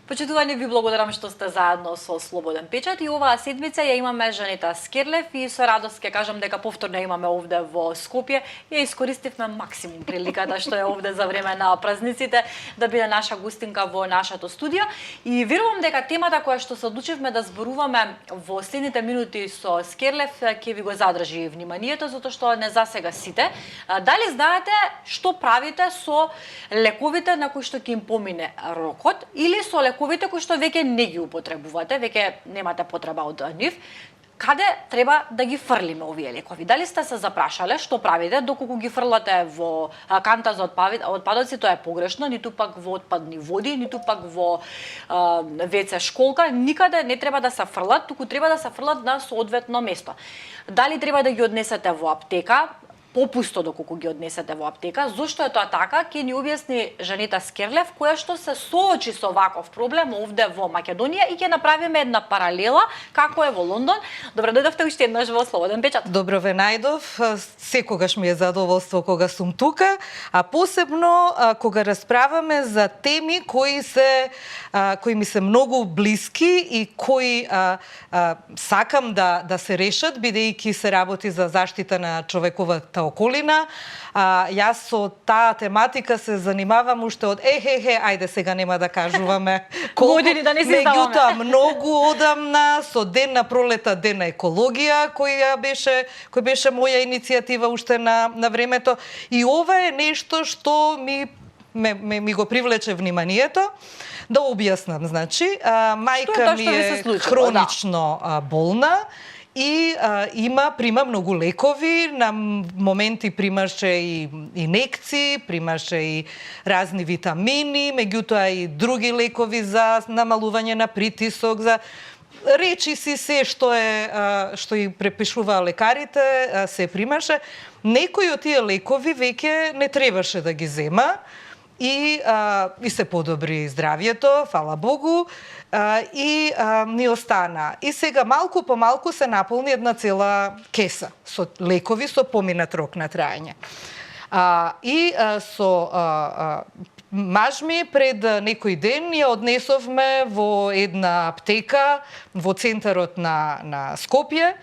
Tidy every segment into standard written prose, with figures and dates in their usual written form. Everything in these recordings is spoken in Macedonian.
Почитувани, ви благодарам што сте заедно со Слободен печат и оваа седмица ја имаме Жанета Скирлев и со радост ќе кажам дека повторно имаме овде во Скопје. Ја искористивме максимум приликата што е овде за време на празниците да биде наша гостинка во нашето студио и верувам дека темата која што се одлучивме да зборуваме во следните минути со Скирлев ќе ви го задржи вниманието затоа што не за сега сите. Дали знаете што правите со лековите на кои што ќе им помине рокот или со лековите кои што веќе не ги употребувате, веќе немате потреба од нив, каде треба да ги фрлиме овие лекови? Дали сте се запрашале што правите доколку ги фрлате во канта за отпадоци, тоа е погрешно, ниту пак во отпадни води, ниту пак во WC школка, никаде не треба да се фрлат, туку треба да се фрлат на соодветно место. Дали треба да ги однесете во аптека, попусто доколку ги однесете во аптека. Зошто е тоа така? Ќе ни објасни Жанета Скирлев, која што се соочи со ваков проблем овде во Македонија и ќе направиме една паралела како е во Лондон. Добро дојдовте уште еднаш во Слободен печат. Добро ве најдов. Секогаш ми е задоволство кога сум тука, а посебно кога расправаме за теми кои ми се многу блиски и кои сакам да се решат, бидејќи се работи за заштита на човековата околина. Јас со таа тематика се занимавам уште од ајде сега нема да кажуваме години да не се издаваме. Меѓутоа многу одамна со Ден на пролета, Ден на екологија, кој беше моја иницијатива уште на времето, и ова е нешто што ми го привлече вниманието. Да објаснам, значи, мајка ми е хронично болна и прима многу лекови, на моменти примаше и инекции, примаше и разни витамини, меѓутоа и други лекови за намалување на притисок, за речи си се што и препишуваа лекарите, се примаше. Некои од тие лекови веќе не требаше да ги зема и се подобри здравјето, фала Богу, и ни остана. И сега малку по малку се наполни една цела кеса со лекови со поминат рок на траење. И со маж ми пред некој ден ја однесовме во една аптека во центарот на Скопје,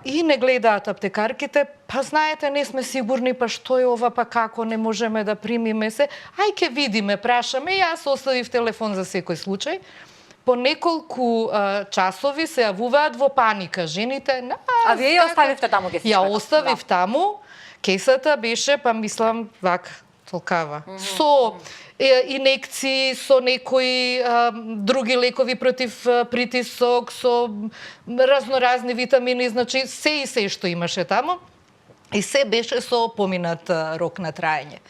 и не гледаат аптекарките, па знаете, не сме сигурни, па што е ова, па како, не можеме да примиме се. Ај ке видиме, прашаме, јас оставив телефон за секој случај. По неколку часови се јавуваат во паника жените. А вие ја оставивте таму кесата? Ја оставив таму, кесата беше, па мислам, вака, толкава. Со инекции, со некои други лекови против притисок, со разноразни витамини, значи се што имаше таму, и се беше со поминат рок на траење.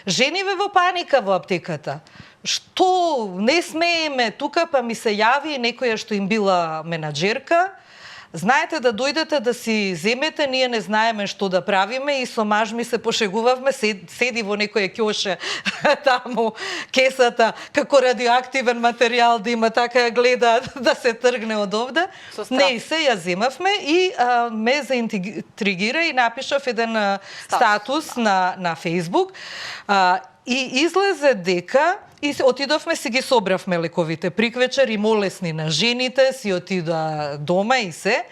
Жениве во паника во аптеката. Што не смееме тука, па ми се јави некоја што им била менаџерка. Знаете, да дојдете да си земете, ние не знаеме што да правиме, и со маж ми се пошегувавме, седи во некоја ќоше таму кесата, како радиоактивен материјал да има, така ја гледа да се тргне од овде. Не, и се ја земавме и ме заинтригира и напишав еден статус на Facebook, и излезе дека и отидовме, си ги собравме лековите приквечер и молесни на жените, си отида дома и се.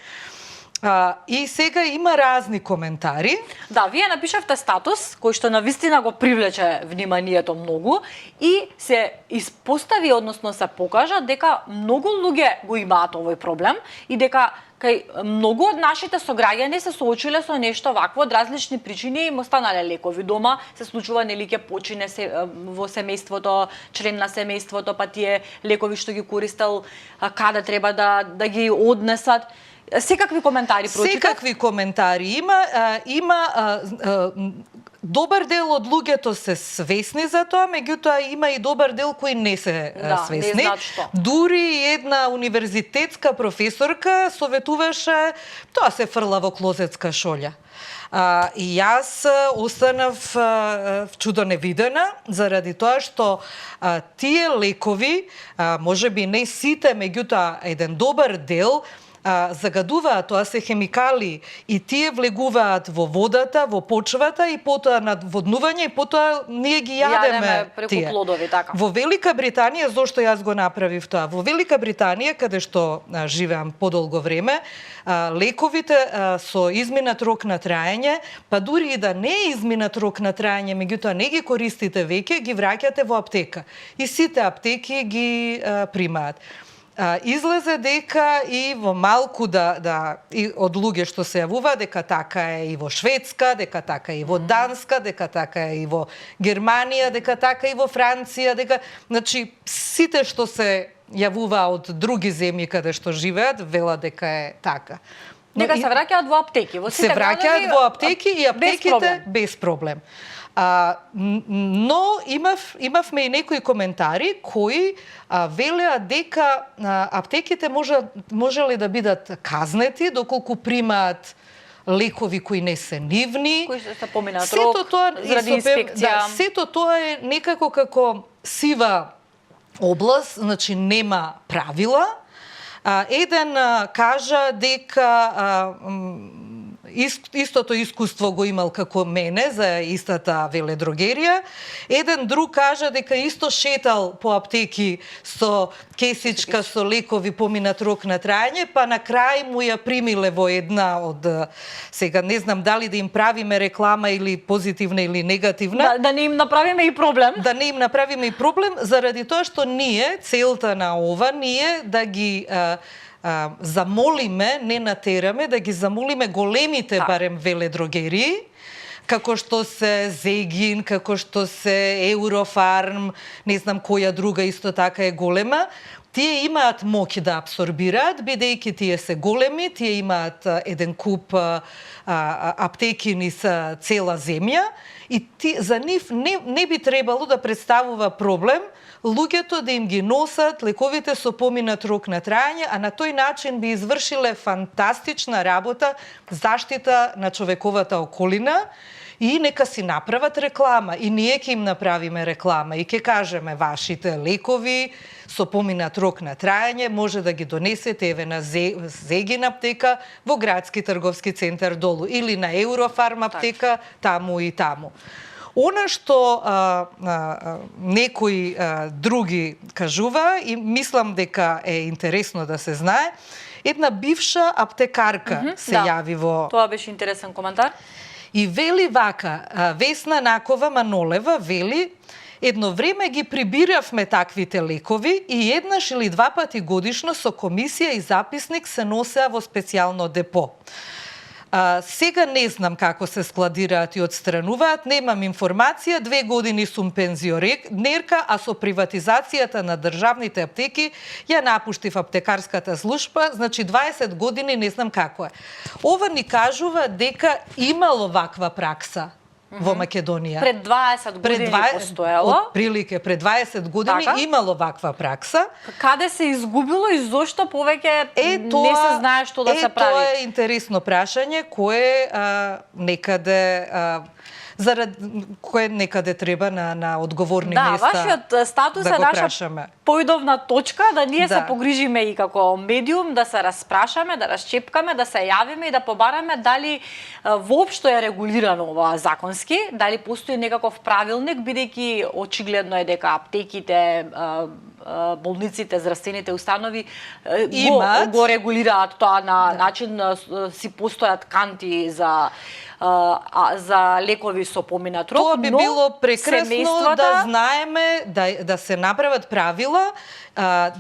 И сега има разни коментари. Да, вие напишавте статус кој што навистина го привлече вниманието многу и се испостави, односно се покажа дека многу луѓе го имаат овој проблем и дека кај многу од нашите сограѓани се соочиле со нешто вакво, од различни причини им останале лекови дома, се случува нели ќе почине во семејството, член на семејството, па тие лекови што ги користел каде треба да ги однесат. Секакви коментари прочитав? Секакви коментари има добар дел од луѓето се свесни за тоа, меѓутоа има и добар дел кои не се свесни. Не знаат што. Дури една универзитетска професорка советуваше тоа се фрла во клозетска шолја. И јас останав чудо невидена заради тоа што тие лекови, можеби не сите, меѓутоа еден добар дел, загадуваат, тоа се хемикали и тие влегуваат во водата, во почвата и потоа надводнување и потоа ние ги јадеме преку тие. плодови, така. Во Велика Британија, зошто јас го направив тоа? Во Велика Британија, каде што живеам подолго време, лековите со изминат рок на траење, па дури и да не е изминат рок на траење, меѓутоа не ги користите веќе, ги враќате во аптека. И сите аптеки ги примаат. Излезе дека и во малку и од луѓе што се јавува дека така е и во Шведска, дека така е и во Данска, дека така е и во Германија, дека така е и во Франција, дека значи сите што се јавува од други земји каде што живеат, велат дека е така. Дека се враќаат во аптеки, во сите се враќаат во аптеки и аптеките без проблем. Но имавме и некои коментари кои велеа дека аптеките можеле да бидат казнети доколку примаат лекови кои не се нивни. Кои се поминат рок, заради инспекција. Сето тоа е некако како сива област, значи нема правила. Еден кажа дека истото искуство го имал како мене за истата веледрогерија. Еден друг кажа дека исто шетал по аптеки со кесичка со лекови поминат рок на траење, па на крај му ја примиле во една од, сега не знам дали да им правиме реклама или позитивна или негативна. Да не им направиме и проблем. Да не им направиме и проблем, заради тоа што ние, целта на ова, ние да ги замолиме, не натераме, да ги замолиме големите барем веледрогерии, како што се Зегин, како што се Eurofarm, не знам која друга исто така е голема, тие имаат моќ да абсорбираат, бидејќи тие се големи, тие имаат еден куп аптеки низ цела земја и за нив не би требало да представува проблем луѓето да им ги носат лековите со поминат рок на траење, а на тој начин би извршиле фантастична работа заштита на човековата околина и нека си направат реклама. И ние ќе им направиме реклама и ќе кажеме вашите лекови со поминат рок на траење може да ги донесете еве на Зегин аптека во градски трговски центар долу или на Eurofarm аптека таму и таму. Она што некои други кажува и мислам дека е интересно да се знае, една бивша аптекарка се јави во... Тоа беше интересен коментар. И вели вака, Весна Накова Манолева вели: едно време ги прибиравме таквите лекови и еднаш или два пати годишно со комисија и записник се носеа во специјално депо. Сега не знам како се складираат и отстрануваат, немам информација, 2 години сум пензионерка, а со приватизацијата на државните аптеки ја напуштив аптекарската служба, значи 20 години не знам како е. Ова ни кажува дека имало ваква пракса во Македонија. Пред 20 години постоело. Прилике, пред 20 години имало ваква пракса. Каде се изгубило и зошто повеќе не се знае што да се прави? Тоа е интересно прашање кое некаде некаде треба на одговорни места. Да, вашиот статус е наша поидовна точка да ние се погрижиме и како медиум, да се распрашаме, да расчепкаме, да се јавиме и да побараме дали воопшто е регулирано ова законски, дали постои некаков правилник, бидејќи очигледно е дека аптеките, болниците, здравствените установи го регулираат тоа на начин, си постојат канти за лекови со поминат рок. Тоа би било прекрасно да знаеме, да се направат правила,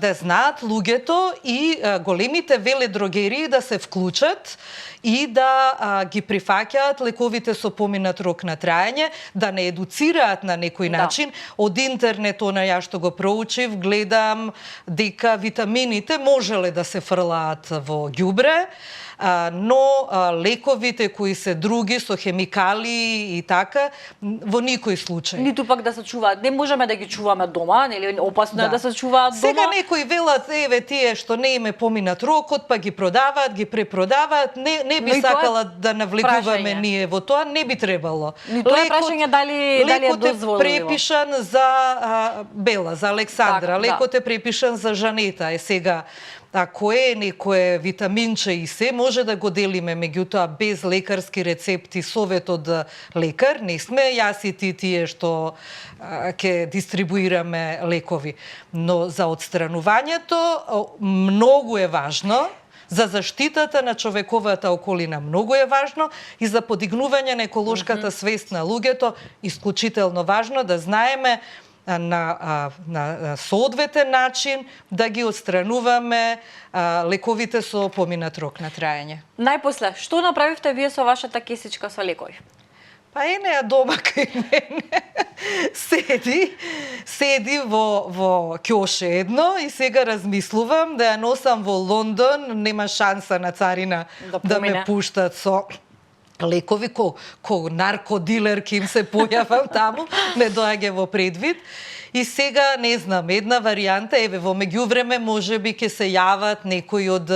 да знаат луѓето и големите веледрогерии да се вклучат и да ги прифаќаат лековите со поминат рок на траење, да не едуцираат на некој начин. Од интернет, она ја што го проучив, гледам дека витамините можеле да се фрлаат во ѓубре, но лековите кои се други со хемикали и така, во никој случај. Ниту пак да се чуваат. Не можеме да ги чуваме дома, нели опасно е да се чуваат дома. Сега некои велат, еве тие што не име поминат рокот, па ги продаваат, ги препродаваат, не би сакала да навлегуваме ние во тоа, не би требало. Тоа е прашање дали е дозволено. Лекот е препишан за Бела, за Александра. лекот е препишан за жанета. Сега, ако е некое витаминче и се, може да го делиме, меѓутоа без лекарски рецепти, совет од лекар, не сме јас и тие што ќе дистрибуираме лекови. Но за отстранувањето многу е важно, за заштитата на човековата околина многу е важно и за подигнување на еколошката свест на луѓето исклучително важно да знаеме на соодветен начин да ги отстрануваме лековите со поминат рок на траење. Најпосле, што направивте вие со вашата кесичка со лекови? Па неа дома кај мене седи во ќоше едно и сега размислувам да ја носам во Лондон, нема шанса на царина да ме пуштат со лекови, ко наркодилер ке им се појавам таму, не доаѓа во предвид. И сега, не знам, една варијанта, еве, во меѓувреме, можеби ќе се јават некои од...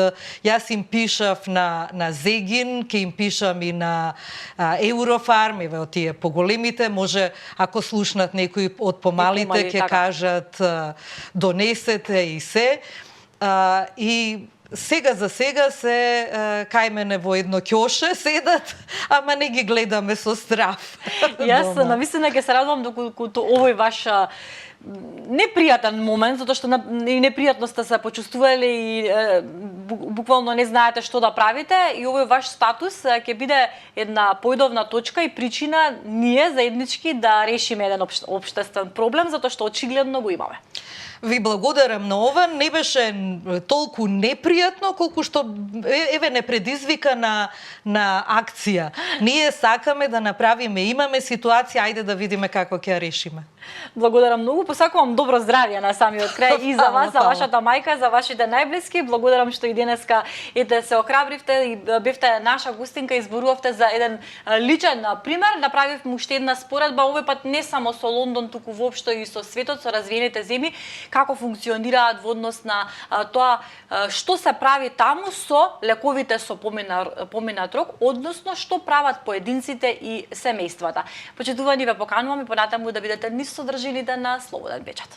Јас им пишав на Зегин, ќе им пишам и на Еврофарм, еве, од тие поголемите, може, ако слушнат некои од помалите, ќе кажат донесете и се. И сега за сега се кај мене во едно ќоше седат, ама не ги гледаме со страв. Јас навистина ќе се радувам доколку овој ваш непријатен момент, затоа што и непријатно сте се почувствувале и буквално не знаете што да правите, и овој ваш статус ќе биде една појдовна точка и причина ние заеднички да решиме еден општествен проблем, затоа што очигледно го имаме. Ви благодарам на ова, не беше толку непријатно колку што еве не предизвика на акција. Ние сакаме да направиме, имаме ситуација, ајде да видиме како ќе ја решиме. Благодарам многу, посакувам добро здравје на самиот крај и за вас, за вашата мајка, за вашите најблиски. Благодарам што и денеска се охрабривте и бевте наша гостинка, изборувавте за еден личен пример. Направивме уште една споредба, овој пат не само со Лондон, туку воопшто и со светот, со развиените земји, како функционираат во однос на тоа што се прави таму со лековите со поминат рок, односно што прават поединците и семејствата. Почитувани, ве поканувам и понатаму да бидете низ содржините на Слободен печат.